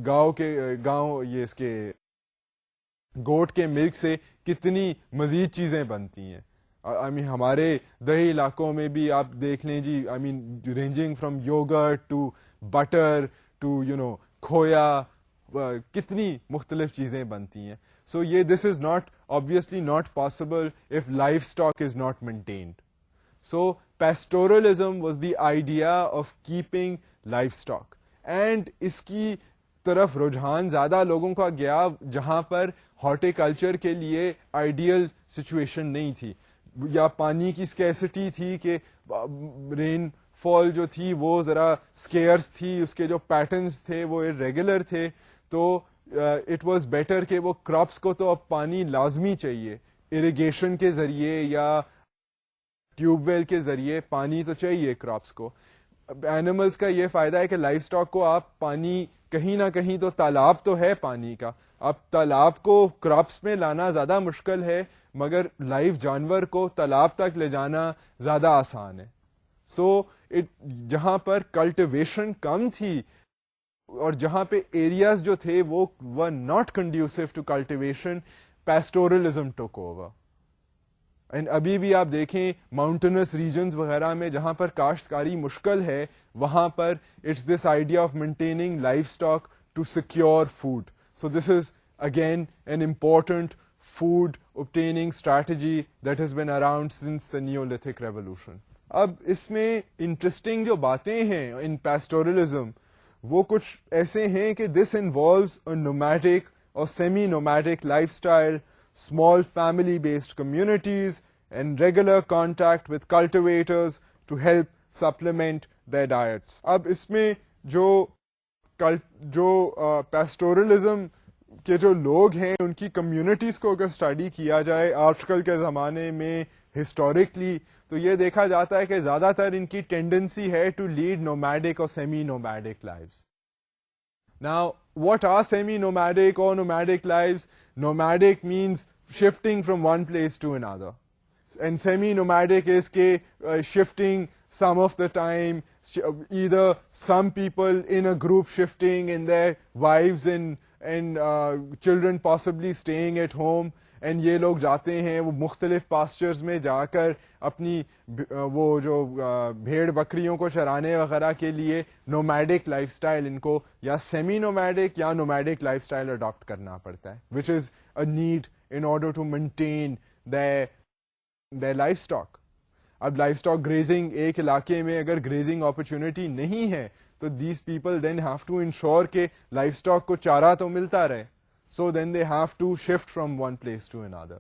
گاؤں یہ اس کے گوٹ کے ملک سے کتنی مزید چیزیں بنتی ہیں. ہمارے دیہی علاقوں میں بھی آپ دیکھ لیں جی, ranging from yogurt to butter to khoya, کتنی مختلف چیزیں بنتی ہیں. سو یہ this is not obviously not possible if livestock is not maintained. So pastoralism was the idea of keeping livestock, and اس کی طرف رجحان زیادہ لوگوں کا گیا جہاں پر ہارٹیکلچر کے لیے آئیڈیل سچویشن نہیں تھی, یا پانی کی اسکیسٹی تھی کہ رین فال جو تھی وہ ذرا اسکیئرس تھی, اس کے جو پیٹرنس تھے وہ ارریگولر تھے, تو اٹ واز بیٹر کہ وہ کراپس کو تو اب پانی لازمی چاہیے, اریگیشن کے ذریعے یا ٹیوب ویل کے ذریعے پانی تو چاہیے کراپس کو. اینیملس کا یہ فائدہ ہے کہ لائف اسٹاک کو آپ پانی کہیں نہ کہیں تو تالاب تو ہے پانی کا, اب تالاب کو کراپس میں لانا زیادہ مشکل ہے, مگر لائیو جانور کو تالاب تک لے جانا زیادہ آسان ہے. سو جہاں پر کلٹیویشن کم تھی اور جہاں پہ ایریاز جو تھے وہ were not conducive to cultivation, pastoralism took over. And ابھی بھی آپ دیکھیں ماؤنٹینس ریجنز وغیرہ میں جہاں پر کاشتکاری مشکل ہے, وہاں پر it's this idea of maintaining livestock to secure food. So this is again an important food obtaining strategy that has been around since the Neolithic revolution. اب اس میں انٹرسٹنگ جو باتیں ہیں ان pastoralism وہ کچھ ایسے ہیں کہ this involves a nomadic or semi-nomadic lifestyle, small family-based communities, and regular contact with cultivators to help supplement their diets. اب اس میں جو pastoralism کہ جو لوگ ہیں ان کی کمیونٹیز کو اگر اسٹڈی کیا جائے آج کل کے زمانے میں ہسٹوریکلی, تو یہ دیکھا جاتا ہے کہ زیادہ تر ان کی ٹینڈنسی ہے ٹو لیڈ نومیڈک اور semi nomadic lives. Now, what are semi-nomadic or nomadic lives? Nomadic means shifting from one place to another. And semi-nomadic is shifting some of the time, either some people in a group shifting and their wives and children possibly staying at home, and یہ لوگ جاتے ہیں وہ مختلف postures میں جا کر اپنی وہ جو بھیڑ بکریوں کو چرانے وغیرہ کے لیے نومیڈک لائف اسٹائل ان کو یا سیمی نومیڈک یا نومیڈک لائف اسٹائل اڈاپٹ کرنا پڑتا ہے, which is a need in order to maintain their livestock. اب لائف اسٹاک گریزنگ ایک علاقے میں اگر گریزنگ اپرچونٹی نہیں ہے تو these people then have to ensure کہ لائف اسٹاک کو چارہ تو ملتا رہے. So then they have to shift from one place to another.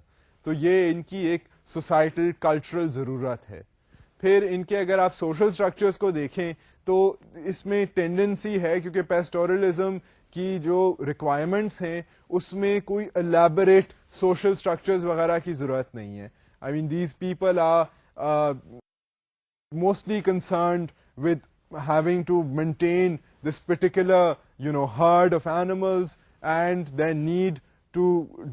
تو یہ ان کی ایک سوسائٹل کلچرل ضرورت ہے. پھر ان کے اگر آپ سوشل اسٹرکچرس کو دیکھیں تو اس میں ٹینڈنسی ہے, کیونکہ پیسٹورلزم کی جو ریکوائرمنٹس ہیں اس میں کوئی الیبوریٹ سوشل اسٹرکچرز وغیرہ کی ضرورت نہیں ہے. I mean these people are mostly concerned with having to maintain this particular herd of animals, and their need to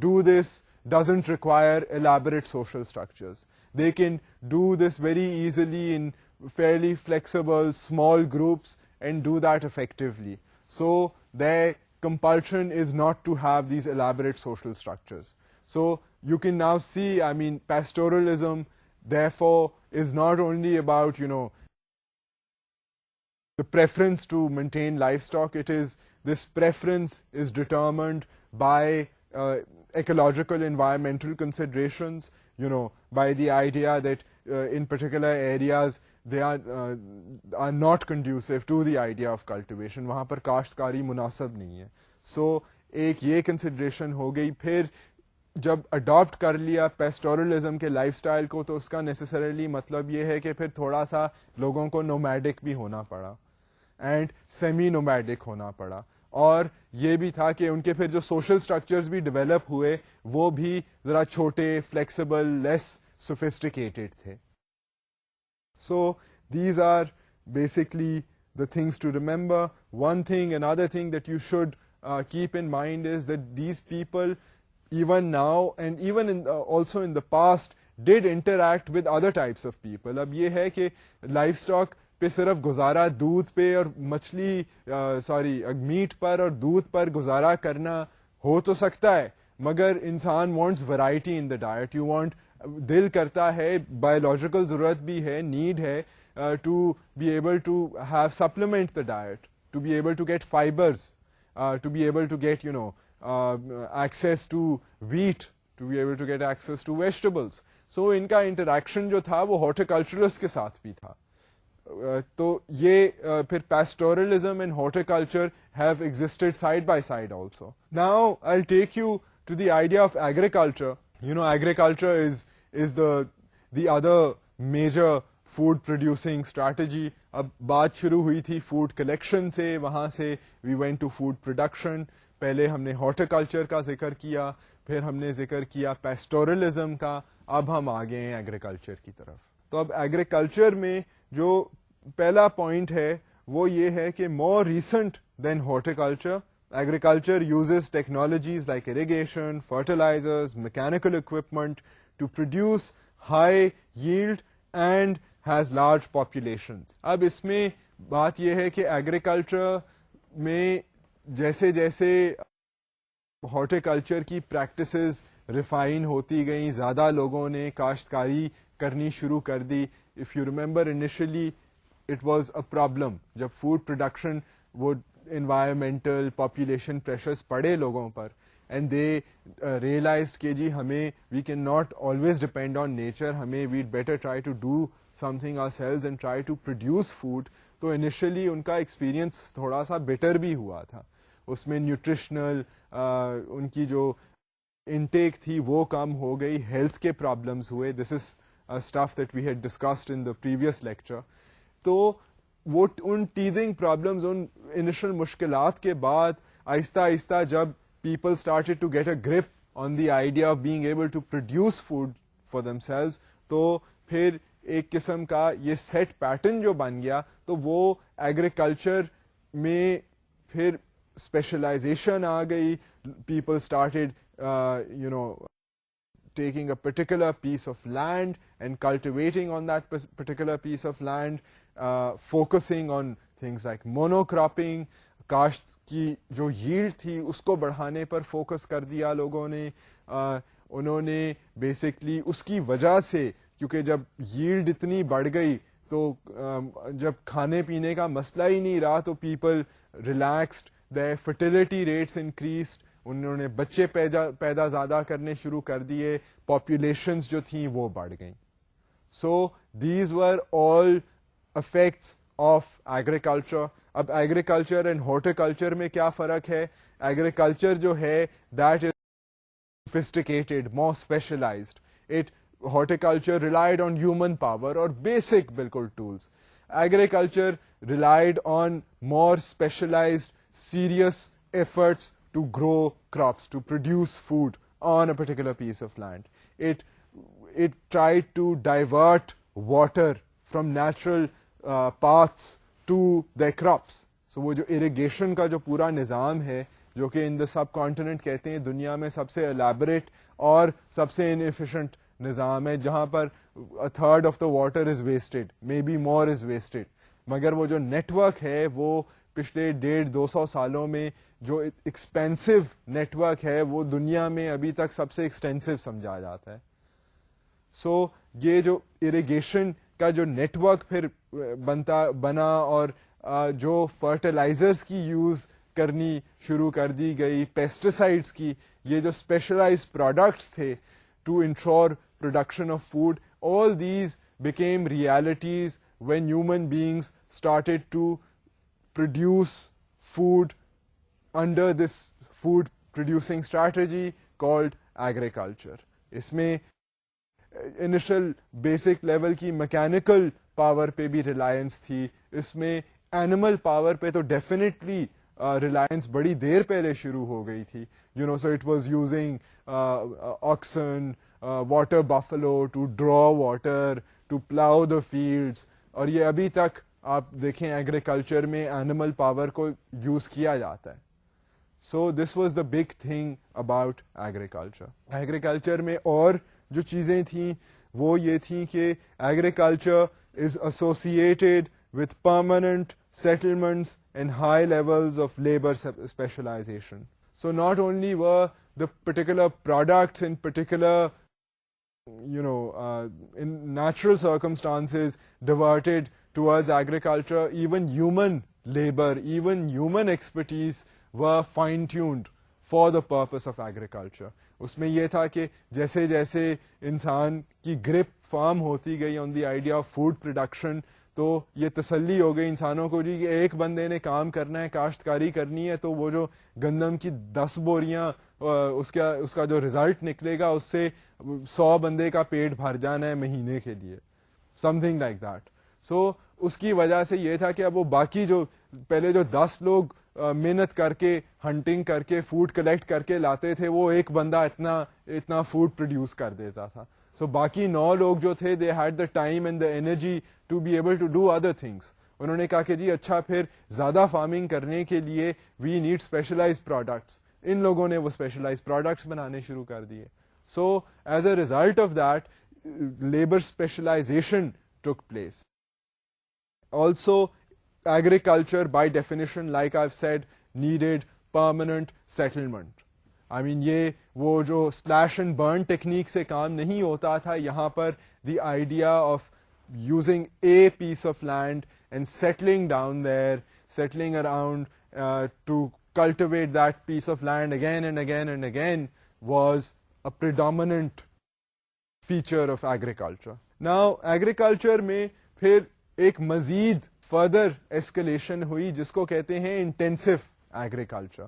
do this doesn't require elaborate social structures. They can do this very easily in fairly flexible small groups and do that effectively. So their compulsion is not to have these elaborate social structures. So you can now see, I mean, pastoralism therefore is not only about the preference to maintain livestock. It is, this preference is determined by ecological environmental considerations, by the idea that in particular areas they are not conducive to the idea of cultivation. وہاں پر کاشتکاری مناسب نہیں ہے. So ایک یہ consideration ہو گئی. پھر جب اڈاپٹ کر لیا پیسٹورلزم کے لائف سٹائل کو, تو اس کا نیسسریلی مطلب یہ ہے کہ پھر تھوڑا سا لوگوں کو نومیڈک بھی ہونا پڑا اینڈ سیمی نومیڈک ہونا پڑا, اور یہ بھی تھا کہ ان کے پھر جو سوشل اسٹرکچرز بھی ڈیولپ ہوئے وہ بھی ذرا چھوٹے, فلیکسیبل, لیس سوفسٹیکیٹڈ تھے. So these are basically the things to remember. One thing, another thing that you should keep in mind is that these people, even now and even also in the past, did interact with other types of people. اب یہ ہے کہ life stock پہ صرف گزارا دودھ پہ اور مچھلی میٹ پر اور دودھ پر گزارا کرنا ہو تو سکتا ہے, مگر انسان wants variety in the diet. You want, دل کرتا ہے, بایولوجیکل ضرورت بھی ہے, نیڈ ہے to be able to have supplement the diet, to be able to get fibres, to be able to get access to wheat, to be able to get access to vegetables. So ان کا interaction جو تھا وہ ہارٹیکلچرلسٹ کے ساتھ بھی تھا. تو یہ پھر pastoralism and horticulture have existed side by side also. Now I'll take you to the idea of agriculture. Agriculture is the other major food producing strategy. اب بات شروع ہوئی تھی فوڈ کلیکشن سے, وہاں سے we went to food production. پہلے ہم نے ہارٹیکلچر کا ذکر کیا, پھر ہم نے ذکر کیا پیسٹورلزم کا, اب ہم آ گئے ہیں ایگریکلچر کی طرف. تو اب ایگریکلچر میں جو پہلا پوائنٹ ہے وہ یہ ہے کہ more recent than horticulture, agriculture uses technologies like irrigation, fertilisers, mechanical equipment to produce high yield and has large populations. اب اس میں بات یہ ہے کہ ایگریکلچر میں جیسے جیسے ہارٹیکلچر کی پریکٹسز ریفائن ہوتی گئیں, زیادہ لوگوں نے کاشتکاری کرنی شروع کر دی. If you remember initially it was a problem جب فوڈ پروڈکشن وہ انوائرمنٹل پاپولیشن پریشرز پڑے لوگوں پر, اینڈ دے ریئلائزڈ کہ جی ہمیں we can not always depend on nature, ہمیں we'd better try to do something ourselves and try to produce food. تو انیشلی ان کا ایکسپیرئنس تھوڑا سا بیٹر بھی ہوا تھا, اس میں نیوٹریشنل ان کی جو انٹیک تھی وہ کم ہو گئی, ہیلتھ کے پرابلمس ہوئے. This is stuff that we had discussed in the previous lecture. تو وہ ان ٹیزنگ پرابلمز, ان انیشل مشکلات کے بعد آہستہ آہستہ جب people started to get a grip on the idea of being able to produce food for themselves, تو پھر ایک قسم کا یہ سیٹ پیٹرن جو بن گیا, تو وہ ایگریکلچر میں پھر اسپیشلائزیشن آ گئی. People started taking a particular piece of land and cultivating on that particular piece of land, focusing on things like monocropping. کاشت کی جو yield تھی اس کو بڑھانے پر فوکس کر دیا لوگوں نے. انہوں نے بیسکلی اس کی وجہ سے, کیونکہ جب yield اتنی بڑھ گئی تو جب کھانے پینے کا مسئلہ ہی نہیں رہا, تو people relaxed, their fertility rates increased, انہوں نے بچے پیدا زیادہ کرنے شروع کر دیے, پاپولیشنز جو تھیں وہ بڑھ گئیں. So these were all effects of agriculture. اب ایگریکلچر اینڈ ہارٹیکلچر میں کیا فرق ہے؟ ایگریکلچر جو ہے that is sophisticated, more specialised. It horticulture relied on human power or basic bilkul tools. Agriculture relied on more specialized, serious efforts to grow crops, to produce food on a particular piece of land. It tried to divert water from natural paths to their crops. So وہ جو irrigation کا جو پورا نظام ہے جو کہ ان دا سب continent کہتے ہیں دنیا میں سب سے الیبوریٹ اور سب سے انفیشینٹ نظام ہے, جہاں پر third of the water is wasted, may be more is wasted. مگر وہ جو نیٹ ورک ہے وہ پچھلے 150-200 سالوں میں جو ایکسپینسو نیٹ ورک ہے وہ دنیا میں ابھی تک سب سے ایکسٹینسو سمجھا جاتا ہے. سو یہ جو اریگیشن کا جو نیٹ ورک پھر بنا اور جو فرٹیلائزرز کی یوز کرنی شروع کر دی گئی, پیسٹیسائڈس کی, یہ جو اسپیشلائزڈ پروڈکٹس تھے to ensure production of food, all these became realities when human beings started to produce food under this food producing strategy called agriculture. اس میں انیشل بیسک لیول کی میکینیکل پاور پہ بھی Reliance تھی, اس میں animal power پہ تو definitely Reliance بڑی دیر پہلے شروع ہو گئی تھی. So it was using oxen, water buffalo to draw water, to plow the fields, اور یہ ابھی تک آپ دیکھیں ایگریکلچر میں اینیمل پاور کو یوز کیا جاتا ہے. So this was the big thing about agriculture. Agriculture میں اور جو چیزیں تھیں وہ یہ تھیں کہ agriculture is associated with permanent settlements and high levels of labor specialization. So not only were the particular products in particular in natural circumstances diverted towards agriculture, even human labor, even human expertise were fine-tuned for the purpose of agriculture. اس میں یہ تھا کہ جیسے جیسے انسان کی grip form ہوتی گئی on the idea of food production, تو یہ تسلی ہو گئی انسانوں کو جی کہ ایک بندے نے کام کرنا ہے, کاشتکاری کرنی ہے, تو وہ جو گندم کی 10 بوریاں اس کا جو رزلٹ نکلے گا اس سے 100 بندے کا پیٹ بھر جانا ہے مہینے کے لیے, سم تھنگ لائک دیٹ. سو اس کی وجہ سے یہ تھا کہ اب وہ باقی جو پہلے جو 10 لوگ محنت کر کے ہنٹنگ کر کے فوڈ کلیکٹ کر کے لاتے تھے, وہ ایک بندہ اتنا فوڈ پروڈیوس کر دیتا تھا. سو باقی 9 لوگ جو تھے they had the time and the energy to be able to do other things. انہوں نے کہا کہ جی اچھا پھر زیادہ فارمنگ کرنے کے لیے وی نیڈ اسپیشلائز پروڈکٹس. ان لوگوں نے وہ اسپیشلائز پروڈکٹس بنانے شروع کر دیے. So as a result of that labour specialisation took place. Also agriculture by definition, like I've said, needed permanent settlement. I mean یہ وہ جو slash and burn technique سے کام نہیں ہوتا تھا. یہاں پر the idea of using a piece of land and settling down there, settling around to cultivate that piece of land again and again and again was a predominant feature of agriculture. Now agriculture میں پھر ایک مزید further escalation ہوئی جس کو کہتے ہیں intensive agriculture.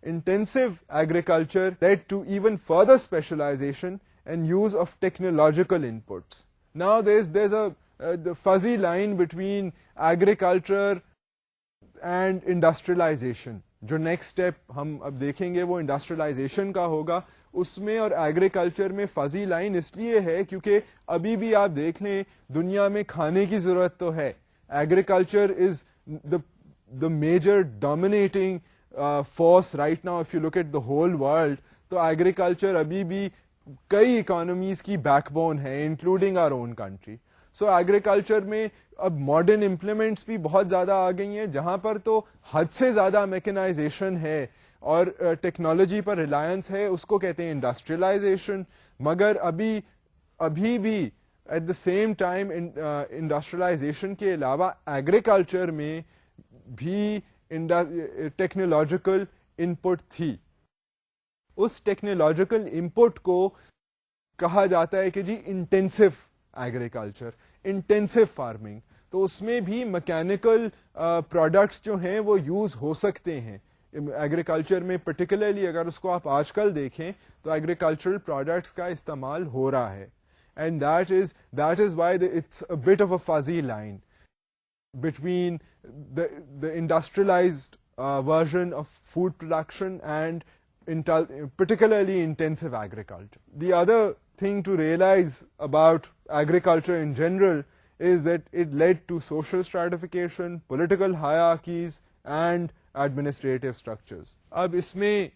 Intensive agriculture lead to even further specialisation and use of technological inputs. Now there is a fuzzy line between agriculture and industrialisation. جو نیکسٹ اسٹیپ ہم اب دیکھیں گے وہ انڈسٹریلائزیشن کا ہوگا. اس میں اور ایگریکلچر میں فزی لائن اس لیے ہے کیونکہ ابھی بھی آپ دیکھ لیں دنیا میں کھانے کی ضرورت تو ہے. Agriculture is the major dominating force right now if you look at the whole world. تو agriculture ابھی بھی کئی economies کی بیک بون ہے including our own country. So agriculture میں اب modern implements بھی بہت زیادہ آ گئی ہیں جہاں پر تو حد سے زیادہ میکنائزیشن ہے اور ٹیکنالوجی پر ریلائنس ہے, اس کو کہتے ہیں انڈسٹریلائزیشن. مگر ابھی بھی at the same time industrialization کے علاوہ ایگریکلچر میں بھی ٹیکنالوجیکل انپٹ تھی. اس ٹیکنالوجیکل انپٹ کو کہا جاتا ہے کہ جی انٹینسو ایگریکلچر, انٹینسو فارمنگ. تو اس میں بھی میکینیکل پروڈکٹس جو ہیں وہ یوز ہو سکتے ہیں ایگریکلچر میں. پرٹیکولرلی اگر اس کو آپ آج کل دیکھیں تو ایگریکلچرل پروڈکٹس کا استعمال ہو رہا ہے. and that is why it's a bit of a fuzzy line between the industrialized version of food production and particularly intensive agriculture. The other thing to realize about agriculture in general is that it led to social stratification, political hierarchies, and administrative structures. اب اس میں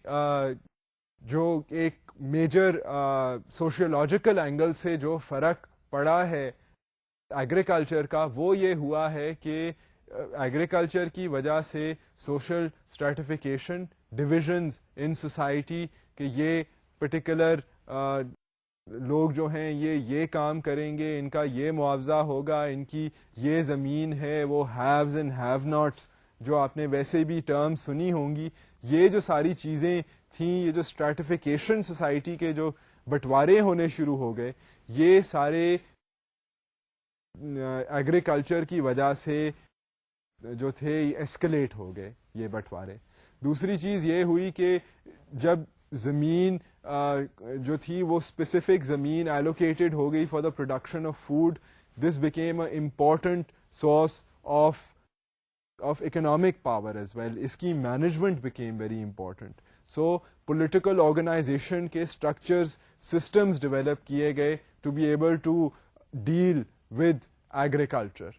جو ایک major sociological angle سے جو فرق پڑا ہے ایگریکلچر کا وہ یہ ہوا ہے کہ ایگریکلچر کی وجہ سے سوشل اسٹریٹیفیکیشن ڈویژنز ان سوسائٹی کہ یہ پرٹیکولر لوگ جو ہیں یہ کام کریں گے، ان کا یہ معاوضہ ہوگا، ان کی یہ زمین ہے، وہ ہیوز اینڈ ہیو ناٹس جو آپ نے ویسے بھی ٹرم سنی ہوں گی، یہ جو ساری چیزیں تھیں، یہ جو اسٹریٹیفیکیشن سوسائٹی کے جو بٹوارے ہونے شروع ہو گئے، یہ سارے ایگریکلچر کی وجہ سے جو تھے ایسکلیٹ ہو گئے یہ بٹوارے. دوسری چیز یہ ہوئی کہ جب زمین جو تھی وہ اسپیسیفک زمین ایلوکیٹڈ ہو گئی for the production of food, this became a important source of economic power as well. اس کی management became very important. So political organization کے اسٹرکچرز، سسٹمز ڈیولپ کیے گئے to be able to deal with agriculture.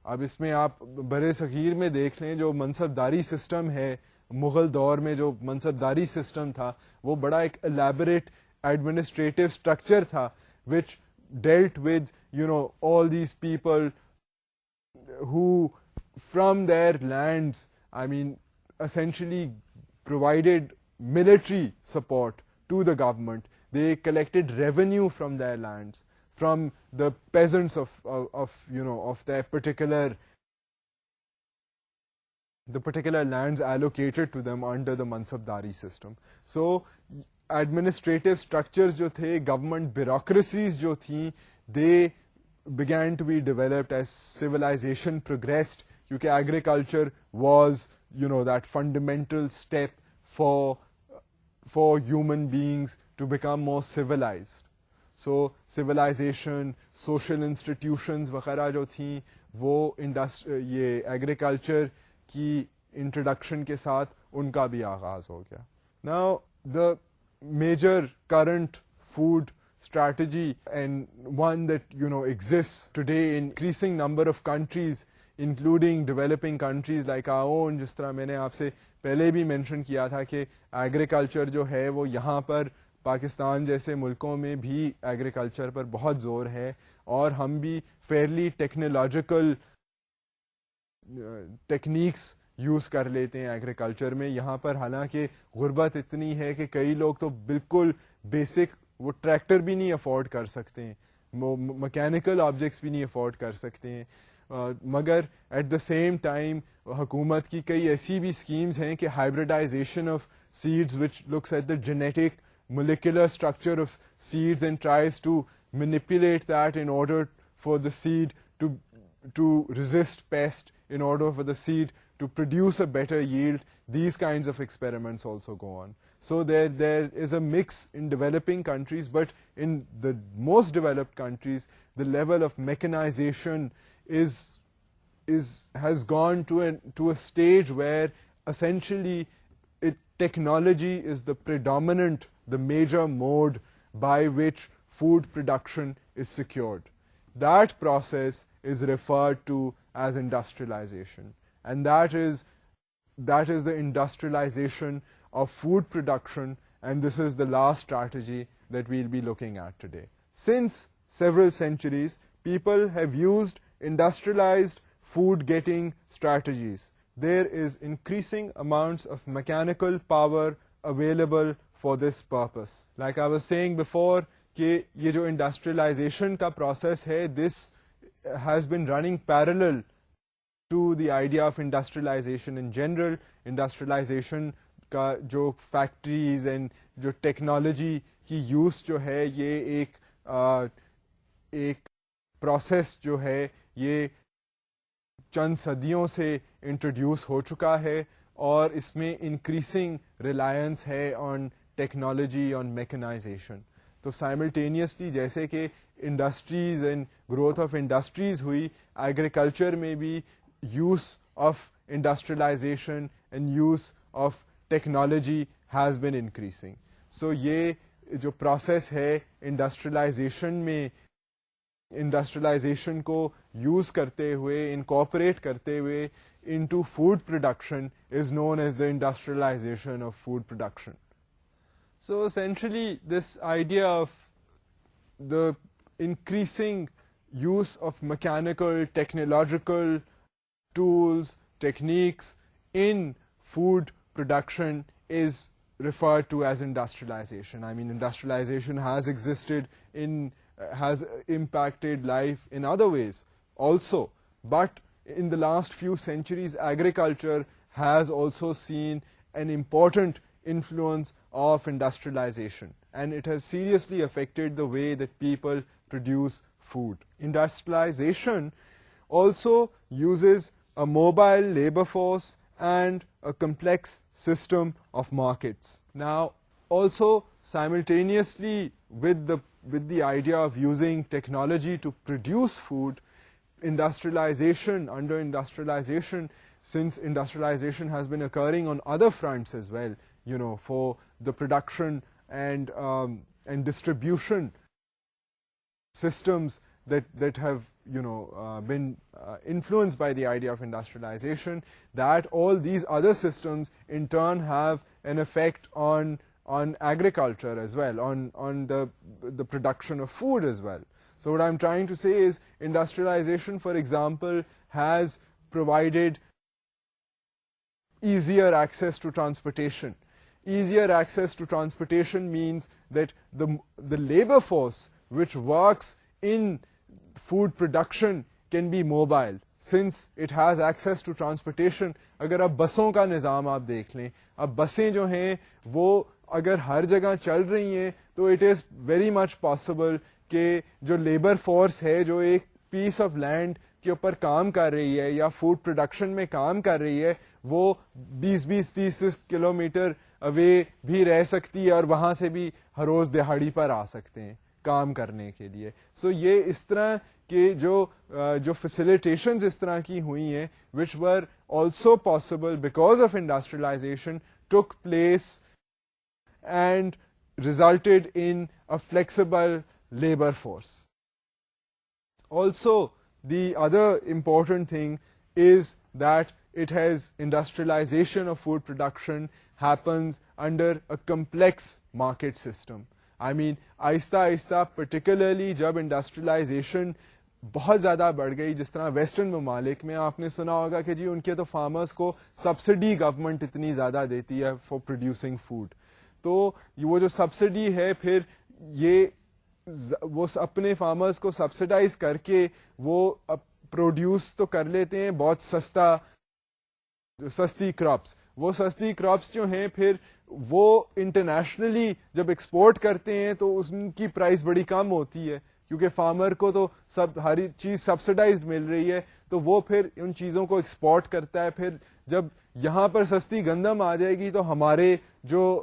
اب اس میں آپ برِ صغیر میں دیکھ لیں جو منصبداری سسٹم ہے، مغل دور میں جو منصبداری سسٹم تھا وہ بڑا ایک الیبوریٹ ایڈمنسٹریٹو اسٹرکچر تھا which dealt with all these people who from their lands essentially provided military support to the government. They collected revenue from their lands, from the peasants of their particular lands allocated to them under the mansabdari system. So administrative structures jo the, government bureaucracies jo thi, they began to be developed as civilization progressed, kyunki agriculture was that fundamental step for human beings to become more civilized. So civilization, social institutions وغیرہ جو تھیں وہ یہ agriculture کی introduction کے ساتھ ان کا بھی آغاز ہو گیا. Now the major current food strategy and one that exists today in increasing number of countries including developing countries like our own, جس طرح میں نے آپ سے پہلے بھی مینشن کیا تھا کہ ایگریکلچر جو ہے وہ یہاں پر پاکستان جیسے ملکوں میں بھی ایگریکلچر پر بہت زور ہے اور ہم بھی فیئرلی ٹیکنالوجیکل ٹیکنیکس یوز کر لیتے ہیں ایگریکلچر میں. یہاں پر حالانکہ غربت اتنی ہے کہ کئی لوگ تو بالکل بیسک وہ ٹریکٹر بھی نہیں افورڈ کر سکتے ہیں، مکینیکل آبجیکٹس بھی نہیں افورڈ کر سکتے ہیں، مگر ایٹ دا سیم ٹائم حکومت کی کئی ایسی بھی اسکیمز ہیں کہ hybridization of seeds which looks at the genetic molecular structure of seeds and tries to manipulate that in order for the seed to resist pest, in order for the seed to produce a better yield. These kinds of experiments also go on. So there is a mix in developing countries, but in the most developed countries the level of mechanization has gone to a stage where essentially technology is the major mode by which food production is secured. That process is referred to as industrialization, and that is the industrialization of food production, and this is the last strategy that we'll be looking at today. Since several centuries, people have used industrialized food getting strategies. There is increasing amounts of mechanical power available for this purpose. Like I was saying before کہ یہ جو industrialisation کا process ہے this has been running parallel to the idea of industrialization in general. Industrialization کا جو factories and جو technology کی use جو ہے یہ ایک پروسیس جو ہے یہ چند صدیوں سے انٹروڈیوس ہو چکا ہے اور اس میں انکریزنگ ریلائنس ہے آن ٹیکنالوجی، آن میکنائزیشن. تو سائملٹینیسلی جیسے کہ industries and growth of industries ہوئی, ایگریکلچر میں بھی use of industrialization and use of technology has been increasing. So یہ جو پروسیس ہے انڈسٹریلائزیشن میں, انڈسٹریلائزیشن کو یوز کرتے ہوئے, انکارپوریٹ کرتے ہوئے into food production is known as the industrialization of food production. So essentially this idea of the increasing use of mechanical, technological tools, techniques in food production is referred to as industrialization. I mean, industrialization has existed has impacted life in other ways also, but in the last few centuries, agriculture has also seen an important influence of industrialization, and it has seriously affected the way that people produce food. Industrialization also uses a mobile labor force and a complex system of markets. Now, also simultaneously with the idea of using technology to produce food, under industrialization, since industrialization has been occurring on other fronts as well, for the production and distribution systems that have been influenced by the idea of industrialization, that all these other systems in turn have an effect on agriculture as well, on the production of food as well. So what I'm trying to say is industrialization, for example, has provided easier access to transportation. Easier access to transportation means that the labor force which works in food production can be mobile. Since it has access to transportation, اگر آپ بسوں کا نظام آپ دیکھ لیں, اب بسیں جو ہیں وہ اگر ہر جگہ چل رہی ہیں تو it is very much possible کہ جو لیبر فورس ہے جو ایک پیس آف لینڈ کے اوپر کام کر رہی ہے یا فوڈ پروڈکشن میں کام کر رہی ہے, وہ 20-30 کلومیٹر اوے بھی رہ سکتی ہے اور وہاں سے بھی ہر روز دہاڑی پر آ سکتے ہیں کام کرنے کے لیے. سو یہ اس طرح کے جو فیسیلیٹیشنز اس طرح کی ہوئی ہیں which were also possible because of industrialization took place and resulted in a flexible labor force. Also, the other important thing is that industrialization of food production happens under a complex market system. I mean, آہستہ آہستہ particularly جب industrialisation بہت زیادہ بڑھ گئی, جس طرح western ممالک میں آپ نے سنا ہوگا کہ جی ان کے تو فارمرز کو سبسڈی گورنمنٹ اتنی زیادہ دیتی ہے فار پروڈیوسنگ فوڈ, تو وہ جو سبسڈی ہے پھر وہ اپنے فارمرز کو سبسڈائز کر کے وہ پروڈیوس تو کر لیتے ہیں بہت سستی کراپس. وہ سستی کراپس جو ہیں پھر وہ انٹرنیشنلی جب ایکسپورٹ کرتے ہیں تو ان کی پرائس بڑی کم ہوتی ہے کیونکہ فارمر کو تو ہر چیز سبسڈائزڈ مل رہی ہے, تو وہ پھر ان چیزوں کو ایکسپورٹ کرتا ہے. پھر جب یہاں پر سستی گندم آ جائے گی تو ہمارے جو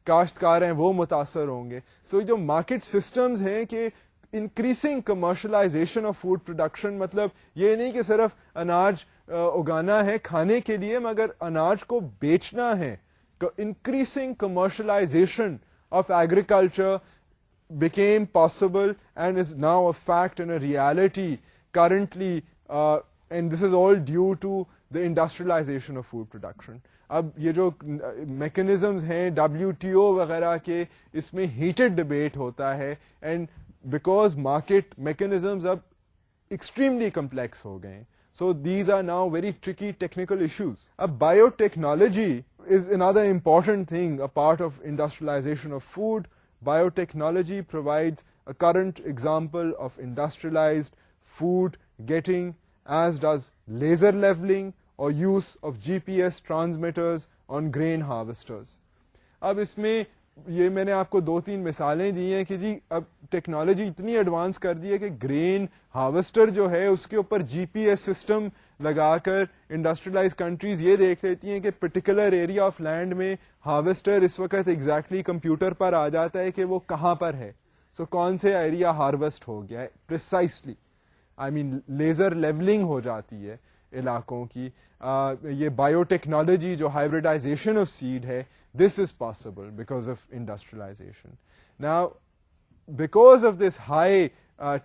کاشتکار ہیں وہ متاثر ہوں گے. سو جو مارکیٹ سسٹمز ہیں کہ increasing commercialization of food production, مطلب یہ نہیں کہ صرف اناج اگانا ہے کھانے کے لیے مگر اناج کو بیچنا ہے. Increasing commercialization of agriculture became possible and is now a fact and a reality currently, and this is all due to the industrialization of food production. اب یہ جو میکنزمز ہیں WTO وغیرہ کے, اس میں ہیٹڈ ڈبیٹ ہوتا ہے, اینڈ بیکاز مارکیٹ میکنزمز اب ایکسٹریملی کمپلیکس ہو گئے ہیں. So these are now very tricky technical issues. Biotechnology is another important thing, a part of industrialization of food. Biotechnology provides a current example of industrialized food getting, as does laser leveling or use of GPS transmitters on grain harvesters. اب اس میں یہ میں نے آپ کو 2-3 مثالیں دی ہیں کہ جی اب ٹیکنالوجی اتنی ایڈوانس کر دی ہے کہ گرین ہارویسٹر جو ہے اس کے اوپر جی پی ایس سسٹم لگا کر انڈسٹریلائز کنٹریز یہ دیکھ لیتی ہیں کہ پرٹیکولر ایریا آف لینڈ میں ہارویسٹر اس وقت ایگزیکٹلی کمپیوٹر پر آ جاتا ہے کہ وہ کہاں پر ہے. سو کون سے ایریا ہارویسٹ ہو گیا ہے پریسائسلی. آئی مین لیزر لیولنگ ہو جاتی ہے علاقوں کی. یہ بایو ٹیکنالوجی جو ہائبریڈائزیشن آف سیڈ ہے, this is possible because of industrialization. Now because of this high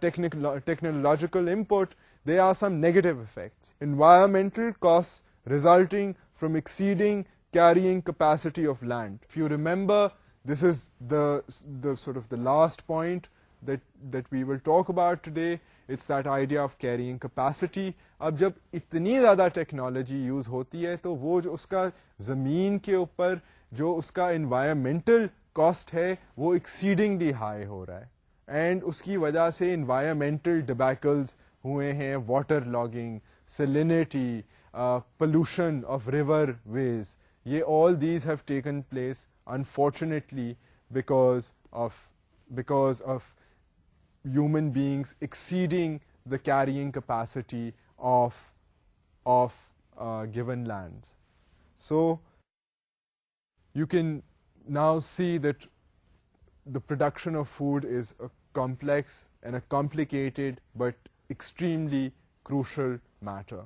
technological input, there are some negative effects. Environmental costs resulting from exceeding carrying capacity of land. If you remember, this is the sort of the last point that we will talk about today. It's that idea of carrying capacity. اب جب اتنی زیادہ technology use ہوتی ہے تو وہ جو اس کا زمین کے اوپر جو اس کا انوائرمنٹل کاسٹ ہے وہ ایکسیڈنگلی ہائی ہو رہا ہے, اینڈ اس کی وجہ سے انوائرمنٹل ڈیبیکلز ہوئے ہیں, water logging, salinity, pollution of river ways. یہ all these have taken place unfortunately because of human beings exceeding the carrying capacity of given lands. So you can now see that the production of food is a complex and a complicated but extremely crucial matter.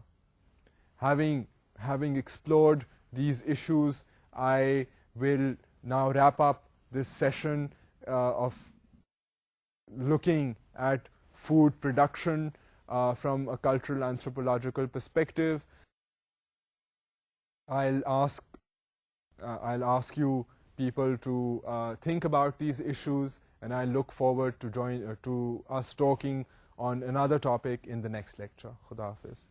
Having explored these issues, I will now wrap up this session of looking at food production from a cultural anthropological perspective. I'll ask you people to think about these issues, and I look forward to us talking on another topic in the next lecture. Khuda Hafiz.